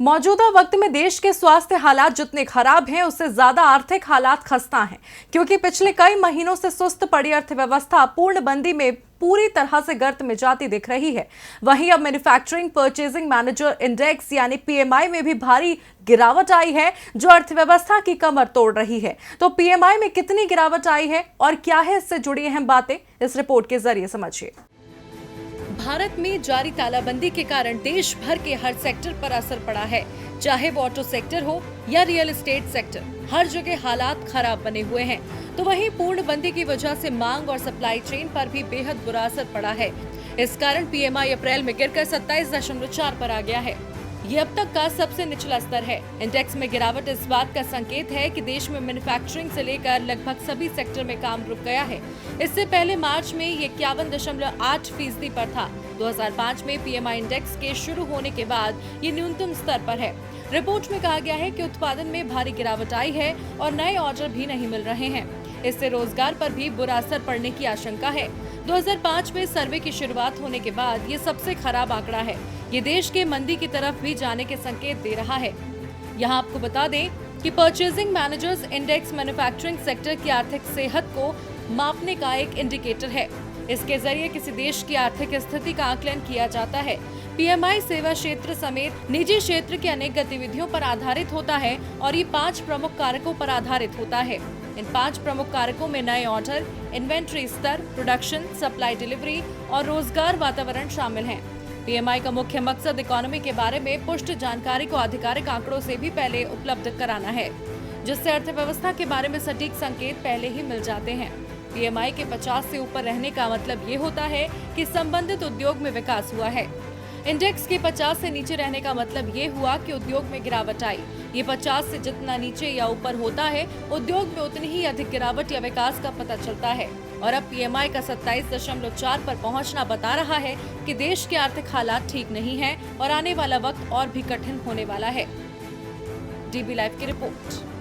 मौजूदा वक्त में देश के स्वास्थ्य हालात जितने खराब हैं उससे ज्यादा आर्थिक हालात खस्ता हैं, क्योंकि पिछले कई महीनों से सुस्त पड़ी अर्थव्यवस्था पूर्णबंदी में पूरी तरह से गर्त में जाती दिख रही है। वहीं अब मैन्युफैक्चरिंग परचेजिंग मैनेजर इंडेक्स यानी पीएमआई में भी भारी गिरावट आई है, जो अर्थव्यवस्था की कमर तोड़ रही है। तो पीएमआई में कितनी गिरावट आई है और क्या है, इससे जुड़ी अहम बातें इस रिपोर्ट के जरिए समझिए। भारत में जारी तालाबंदी के कारण देश भर के हर सेक्टर पर असर पड़ा है, चाहे वो ऑटो सेक्टर हो या रियल एस्टेट सेक्टर। हर जगह हालात खराब बने हुए हैं। तो वहीं पूर्णबंदी की वजह से मांग और सप्लाई चेन पर भी बेहद बुरा असर पड़ा है। इस कारण पीएमआई अप्रैल में गिरकर 27.4 पर आ गया है। ये अब तक का सबसे निचला स्तर है। इंडेक्स में गिरावट इस बात का संकेत है कि देश में मैन्युफैक्चरिंग से लेकर लगभग सभी सेक्टर में काम रुक गया है। इससे पहले मार्च में ये 51.8% पर था। 2005 में पीएमआई इंडेक्स के शुरू होने के बाद ये न्यूनतम स्तर पर है। रिपोर्ट में कहा गया है कि उत्पादन में भारी गिरावट आई है और नए ऑर्डर भी नहीं मिल रहे हैं। इससे रोजगार पर भी बुरा असर पड़ने की आशंका है। 2005 में सर्वे की शुरुआत होने के बाद ये सबसे खराब आंकड़ा है। ये देश के मंदी की तरफ भी जाने के संकेत दे रहा है। यहाँ आपको बता दें कि purchasing managers index manufacturing sector की आर्थिक सेहत को मापने का एक इंडिकेटर है। इसके जरिए किसी देश की आर्थिक स्थिति का आकलन किया जाता है। पीएमआई सेवा क्षेत्र समेत निजी क्षेत्र की अनेक गतिविधियों पर आधारित होता है और ये 5 प्रमुख कारकों पर आधारित होता है। इन 5 प्रमुख कारकों में नए ऑर्डर, इन्वेंट्री स्तर, प्रोडक्शन, सप्लाई डिलीवरी और रोजगार वातावरण शामिल हैं। पीएमआई का मुख्य मकसद इकोनॉमी के बारे में पुष्ट जानकारी को आधिकारिक आंकड़ों से भी पहले उपलब्ध कराना है, जिससे अर्थव्यवस्था के बारे में सटीक संकेत पहले ही मिल जाते हैं। पीएमआई के 50 से ऊपर रहने का मतलब ये होता है कि संबंधित उद्योग में विकास हुआ है। इंडेक्स के 50 से नीचे रहने का मतलब ये हुआ कि उद्योग में गिरावट आई। ये 50 से जितना नीचे या ऊपर होता है, उद्योग में उतनी ही अधिक गिरावट या विकास का पता चलता है। और अब पीएमआई का 27.4 पर पहुंचना बता रहा है कि देश के आर्थिक हालात ठीक नहीं है और आने वाला वक्त और भी कठिन होने वाला है। डीबी लाइव की रिपोर्ट।